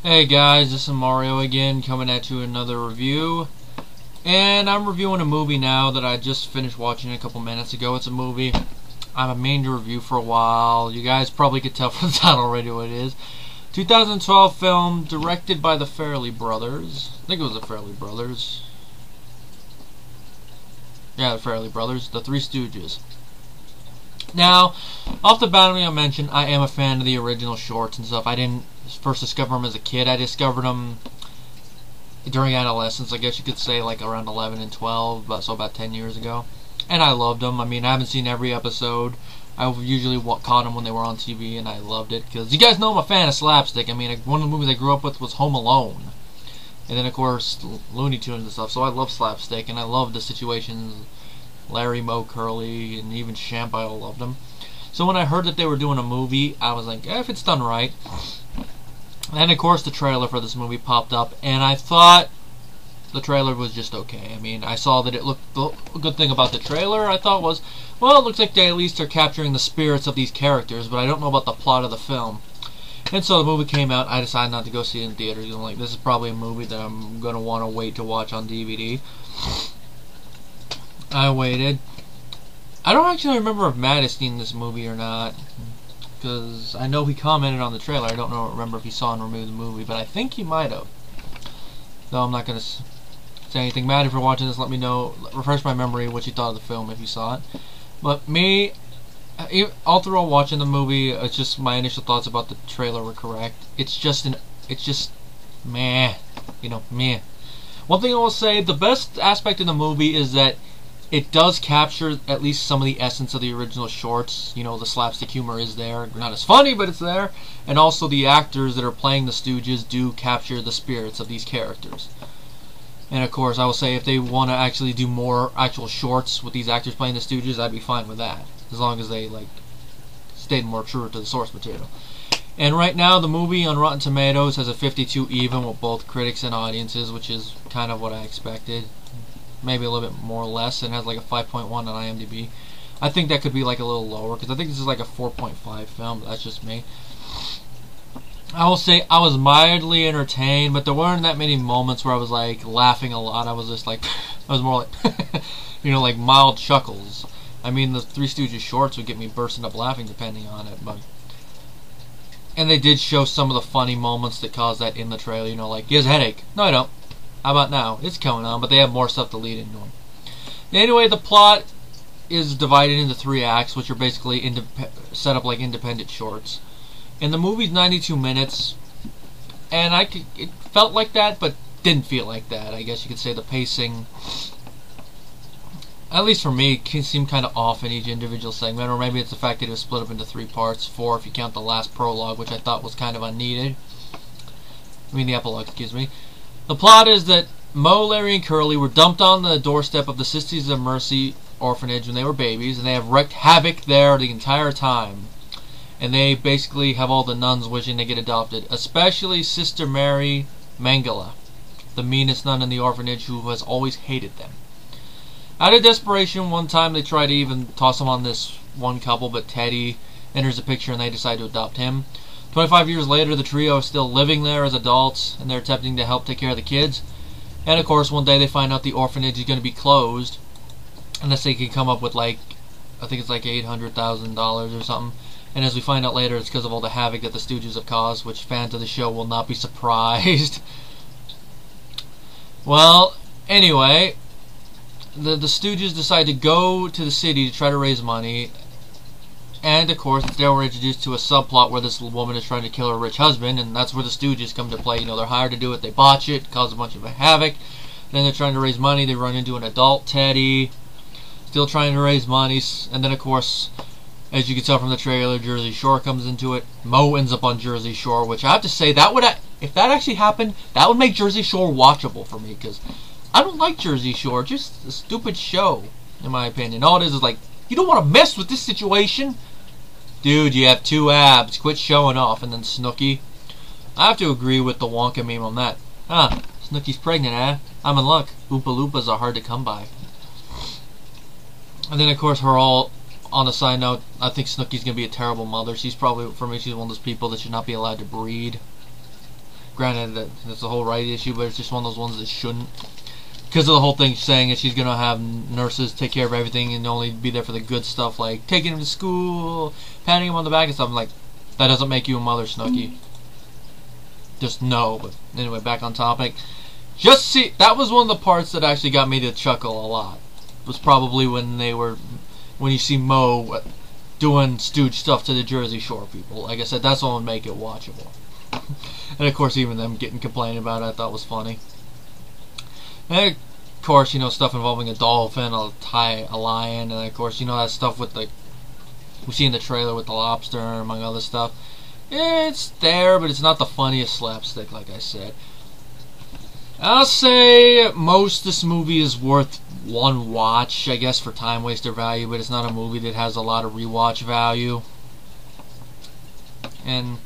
Hey guys, this is Mario again, coming at you with another review. And I'm reviewing a movie now that I just finished watching a couple minutes ago. It's a movie I've meaning to review for a while. You guys probably could tell from the title already what it is. 2012 film, directed by the Farrelly brothers. I think it was the Farrelly brothers. Yeah, the Farrelly brothers. The Three Stooges. Now, off the bat, I mentioned I am a fan of the original shorts and stuff. I didn't first discover them as a kid. I discovered them during adolescence, I guess you could say, like around 11 and 12, so about 10 years ago. And I loved them. I mean, I haven't seen every episode. I usually caught them when they were on TV, and I loved it. Because you guys know I'm a fan of slapstick. I mean, one of the movies I grew up with was Home Alone. And then, of course, Looney Tunes and stuff. So I love slapstick, and I love the situations. Larry, Moe, Curly, and even Champ, I all loved them. So when I heard that they were doing a movie, I was like, if it's done right. And of course the trailer for this movie popped up, and I thought the trailer was just okay. I mean, I saw that it looked, the good thing about the trailer I thought was, well, it looks like they at least are capturing the spirits of these characters, but I don't know about the plot of the film. And so the movie came out. I decided not to go see it in theaters. I'm like, this is probably a movie that I'm going to want to wait to watch on DVD. I waited. I don't actually remember if Matt has seen this movie or not, because I know he commented on the trailer. I don't remember if he saw and reviewed the movie, but I think he might have. So I'm not going to say anything. Matt, if you're watching this, let me know, refresh my memory what you thought of the film if you saw it. But me, all through watching the movie, it's just my initial thoughts about the trailer were correct. It's just meh, meh. One thing I will say, the best aspect of the movie is that it does capture at least some of the essence of the original shorts. You know, the slapstick humor is there. Not as funny, but it's there. And also the actors that are playing the Stooges do capture the spirits of these characters. And of course, I will say if they want to actually do more actual shorts with these actors playing the Stooges, I'd be fine with that. As long as they, stayed more true to the source material. And right now, the movie on Rotten Tomatoes has a 52 even with both critics and audiences, which is kind of what I expected. Maybe a little bit more or less. It has like a 5.1 on IMDb. I think that could be like a little lower, because I think this is like a 4.5 film, but that's just me. I will say I was mildly entertained, but there weren't that many moments where I was like laughing a lot. I was just like, I was more like, like mild chuckles. I mean, the Three Stooges shorts would get me bursting up laughing depending on it, but... And they did show some of the funny moments that caused that in the trailer, like, he has a headache. No, I don't. How about now? It's going on, but they have more stuff to lead into them. Anyway, the plot is divided into 3 acts, which are basically set up like independent shorts. And the movie's 92 minutes, and it felt like that, but didn't feel like that. I guess you could say the pacing, at least for me, seemed kind of off in each individual segment, or maybe it's the fact that it was split up into 3 parts, 4 if you count the last prologue, which I thought was kind of unneeded. I mean, the epilogue, excuse me. The plot is that Moe, Larry, and Curly were dumped on the doorstep of the Sisters of Mercy orphanage when they were babies, and they have wreaked havoc there the entire time. And they basically have all the nuns wishing they get adopted, especially Sister Mary Mangala, the meanest nun in the orphanage who has always hated them. Out of desperation, one time they try to even toss them on this one couple, but Teddy enters the picture and they decide to adopt him. 25 years later, the trio is still living there as adults, and they're attempting to help take care of the kids. And of course, one day they find out the orphanage is going to be closed, unless they can come up with I think it's like $800,000 or something. And as we find out later, it's because of all the havoc that the Stooges have caused, which fans of the show will not be surprised. Well, anyway, the Stooges decide to go to the city to try to raise money. And, of course, there we're introduced to a subplot where this woman is trying to kill her rich husband, and that's where the Stooges come to play. They're hired to do it, they botch it, cause a bunch of havoc. Then they're trying to raise money, they run into an adult Teddy, still trying to raise money. And then, of course, as you can tell from the trailer, Jersey Shore comes into it. Moe ends up on Jersey Shore, which I have to say, if that actually happened, that would make Jersey Shore watchable for me, because I don't like Jersey Shore. Just a stupid show, in my opinion. All it is like, you don't want to mess with this situation. Dude, you have 2 abs. Quit showing off. And then Snooki. I have to agree with the Wonka meme on that. Snooki's pregnant, eh? I'm in luck. Oompa Loompas are hard to come by. And then, of course, on a side note, I think Snooki's going to be a terrible mother. She's probably, for me, she's one of those people that should not be allowed to breed. Granted, that it's a whole right issue, but it's just one of those ones that shouldn't. Because of the whole thing saying that she's going to have nurses take care of everything and only be there for the good stuff, like taking him to school, patting him on the back and stuff. I'm like, that doesn't make you a mother, Snooki. Just no. But anyway, back on topic. Just see, that was one of the parts that actually got me to chuckle a lot. Was probably when you see Moe doing Stooge stuff to the Jersey Shore people. Like I said, that's what would make it watchable. And of course, even them getting complaining about it, I thought was funny. And of course, you know, stuff involving a dolphin, a lion, and of course, you know, that stuff with the we see in the trailer with the lobster, among other stuff. It's there, but it's not the funniest slapstick, like I said. I'll say most this movie is worth one watch, I guess, for time waster value, but it's not a movie that has a lot of rewatch value. And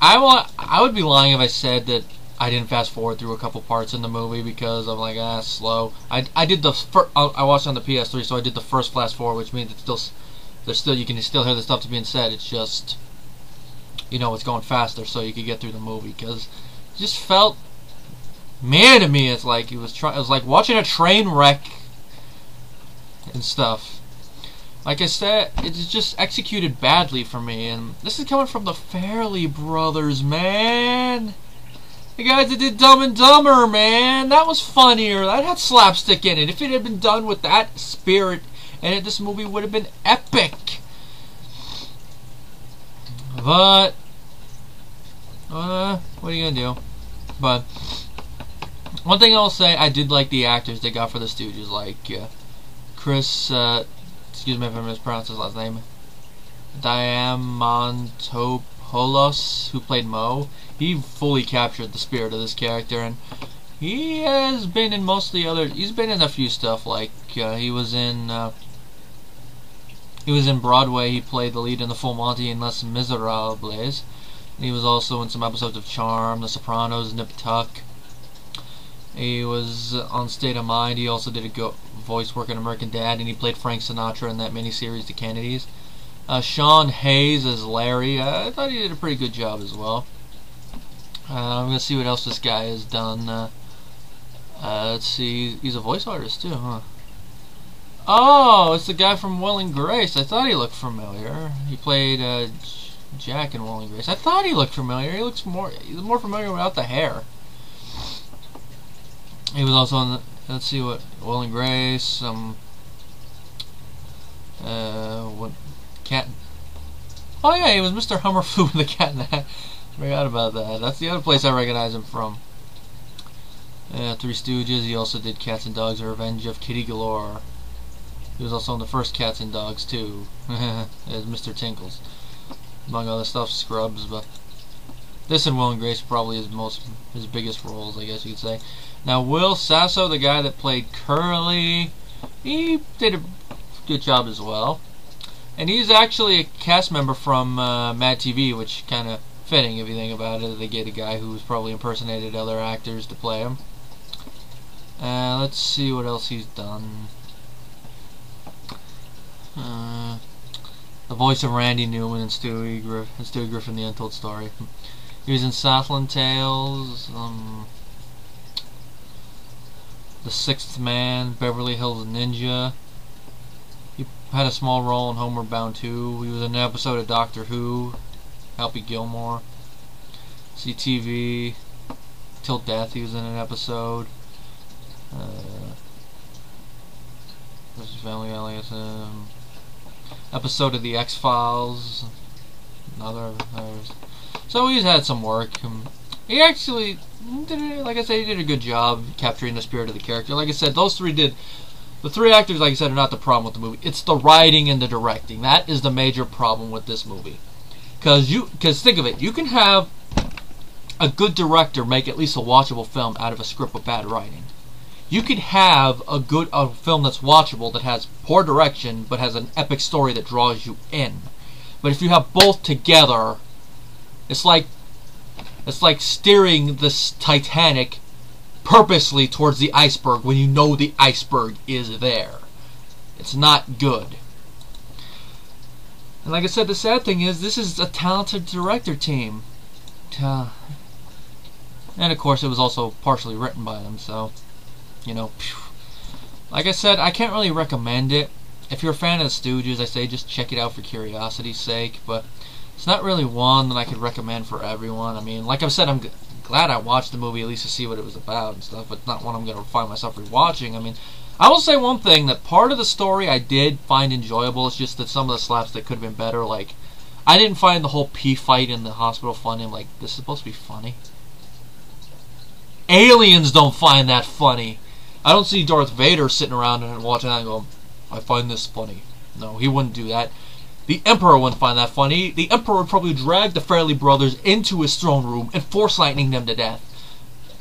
I would be lying if I said that I didn't fast forward through a couple parts in the movie because I'm like, slow. I did the I watched on the PS3, so I did the first fast forward, which means it's you can still hear the stuff that's being said. It's just, you know, it's going faster, so you could get through the movie because it just felt, man, to me, it's like it was like watching a train wreck and stuff. Like I said, it's just executed badly for me, and this is coming from the Farrelly brothers, man. The guys that did Dumb and Dumber, man. That was funnier. That had slapstick in it. If it had been done with that spirit in it, this movie would have been epic. But, what are you gonna do? But, one thing I'll say, I did like the actors they got for the Stooges, like Chris, excuse me if I mispronounced his last name, Diamantopoulos, who played Moe. He fully captured the spirit of this character, and he has been in most of the other. He's been in a few stuff, like he was in Broadway. He played the lead in The Full Monty and Les Miserables. And he was also in some episodes of Charm, The Sopranos, Nip Tuck. He was on State of Mind. He also did a voice work in American Dad, and he played Frank Sinatra in that miniseries, The Kennedys. Sean Hayes as Larry. I thought he did a pretty good job as well. I'm going to see what else this guy has done. Let's see. He's a voice artist, too, huh? Oh, it's the guy from Will and Grace. I thought he looked familiar. He played Jack in Will and Grace. I thought he looked familiar. He's more familiar without the hair. He was also on the, let's see what, Will and Grace, what, Cat, oh yeah, he was Mr. Hummer Flew with the Cat in the Hat. Forgot about that. That's the other place I recognize him from. Three Stooges. He also did Cats and Dogs: The Revenge of Kitty Galore. He was also in the first Cats and Dogs too, as Mr. Tinkles, among other stuff. Scrubs, but this and Will and Grace probably his biggest roles, I guess you could say. Now Will Sasso, the guy that played Curly, he did a good job as well, and he's actually a cast member from Mad TV, which kind of fitting if you think about it. They get a guy who's probably impersonated other actors to play him. Let's see what else he's done. The voice of Randy Newman and Stewie Griffin, The Untold Story. He was in Southland Tales, The Sixth Man, Beverly Hills Ninja. He had a small role in Homeward Bound 2. He was in an episode of Doctor Who, Happy Gilmore. CTV, Till Death, he was in an episode. This is Family Guy, I guess. Episode of The X-Files. Others. So he's had some work. He actually did, like I said, he did a good job capturing the spirit of the character. Like I said, those three did. The three actors, like I said, are not the problem with the movie. It's the writing and the directing. That is the major problem with this movie. Because think of it, you can have a good director make at least a watchable film out of a script with bad writing. You could have a film that's watchable that has poor direction but has an epic story that draws you in. But if you have both together, it's like steering this Titanic purposely towards the iceberg when you know the iceberg is there. It's not good. And like I said, the sad thing is, this is a talented director team. And of course, it was also partially written by them, so, you know, like I said, I can't really recommend it. If you're a fan of the Stooges, I say just check it out for curiosity's sake, but it's not really one that I could recommend for everyone. I mean, like I said, I'm glad I watched the movie at least to see what it was about and stuff, but not one I'm going to find myself rewatching. I mean, I will say one thing, that part of the story I did find enjoyable. It's just that some of the slapstick could have been better. Like, I didn't find the whole pee fight in the hospital funny. I'm like, this is supposed to be funny? Aliens don't find that funny. I don't see Darth Vader sitting around and watching that and going, I find this funny. No, he wouldn't do that. The Emperor wouldn't find that funny. The Emperor would probably drag the Farrelly brothers into his throne room and force lightning them to death.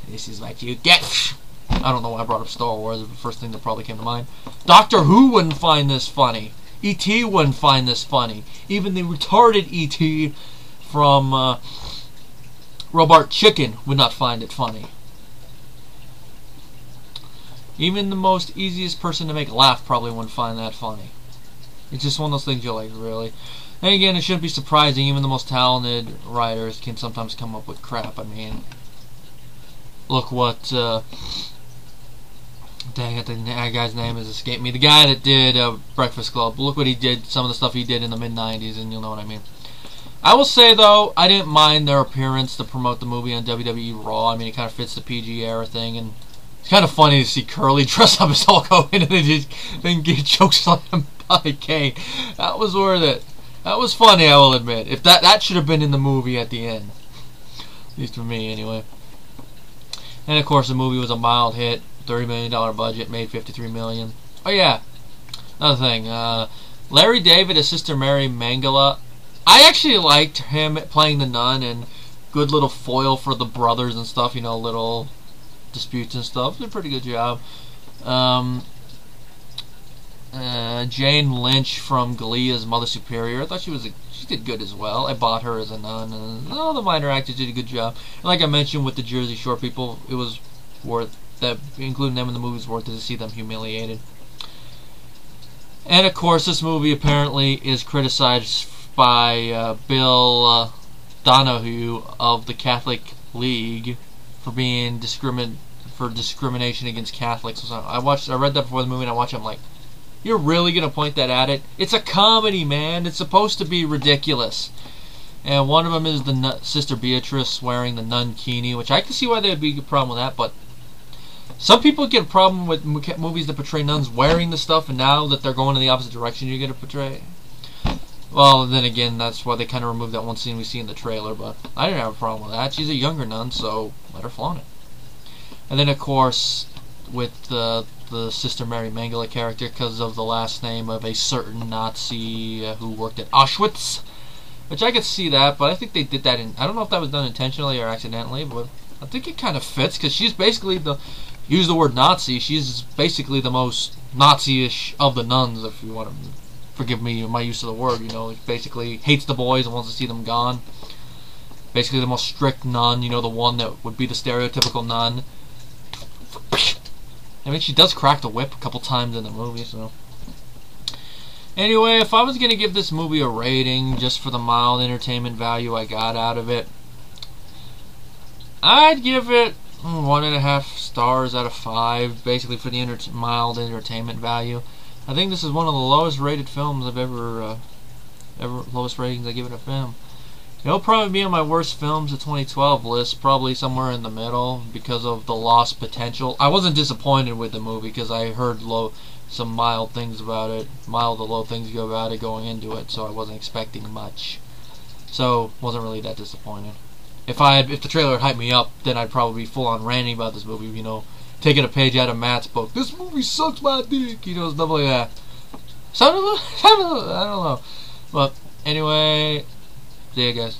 This is what you get. I don't know why I brought up Star Wars. The first thing that probably came to mind. Doctor Who wouldn't find this funny. E.T. wouldn't find this funny. Even the retarded E.T. from Robot Chicken would not find it funny. Even the most easiest person to make laugh probably wouldn't find that funny. It's just one of those things you're like, really? And again, it shouldn't be surprising. Even the most talented writers can sometimes come up with crap. I mean, look what... dang it, the guy's name has escaped me. The guy that did Breakfast Club. Look what he did, some of the stuff he did in the mid-90s, and you'll know what I mean. I will say, though, I didn't mind their appearance to promote the movie on WWE Raw. I mean, it kind of fits the PG era thing, and it's kind of funny to see Curly dress up as Hulk Hogan and then get chokeslammed by Kane. That was worth it. That was funny, I will admit. If that should have been in the movie at the end. At least for me, anyway. And, of course, the movie was a mild hit. $30 million budget, made $53 million. Oh, yeah. Another thing. Larry David as Sister Mary Mangala. I actually liked him playing the nun and good little foil for the brothers and stuff. You know, little disputes and stuff. Did a pretty good job. Jane Lynch from Glee as Mother Superior. I thought she did good as well. I bought her as a nun, and all the minor actors did a good job. And like I mentioned with the Jersey Shore people, it was worth that, including them in the movie, was worth it to see them humiliated. And of course, this movie apparently is criticized by Bill Donahue of the Catholic League for being discrimination against Catholics. So I read that before the movie, and I watched it. I'm like, you're really gonna point that at it? It's a comedy, man. It's supposed to be ridiculous. And one of them is the Sister Beatrice wearing the nun kini, which I can see why there would be a problem with that. But some people get a problem with movies that portray nuns wearing the stuff, and now that they're going in the opposite direction, you're gonna portray. Well, then again, that's why they kind of removed that one scene we see in the trailer. But I didn't have a problem with that. She's a younger nun, so let her flaunt it. And then, of course, with the Sister Mary Mangala character, because of the last name of a certain Nazi who worked at Auschwitz, which I could see that, but I think they did that I don't know if that was done intentionally or accidentally, but I think it kind of fits, because she's basically use the word Nazi, she's basically the most Nazi-ish of the nuns, if you want to forgive me my use of the word, you know, basically hates the boys and wants to see them gone. Basically the most strict nun, you know, the one that would be the stereotypical nun. I mean, she does crack the whip a couple times in the movie, so. Anyway, if I was going to give this movie a rating, just for the mild entertainment value I got out of it, I'd give it 1.5 stars out of 5, basically for the mild entertainment value. I think this is one of the lowest rated films I've ever lowest ratings I give it a film. It'll probably be on my worst films of 2012 list, probably somewhere in the middle because of the lost potential. I wasn't disappointed with the movie because I heard some mild things about it, mild to low things about it going into it, so I wasn't expecting much. So wasn't really that disappointed. If the trailer had hyped me up, then I'd probably be full on ranting about this movie, you know, taking a page out of Matt's book. This movie sucks my dick, you know, stuff like that. I don't know. But anyway, see you guys.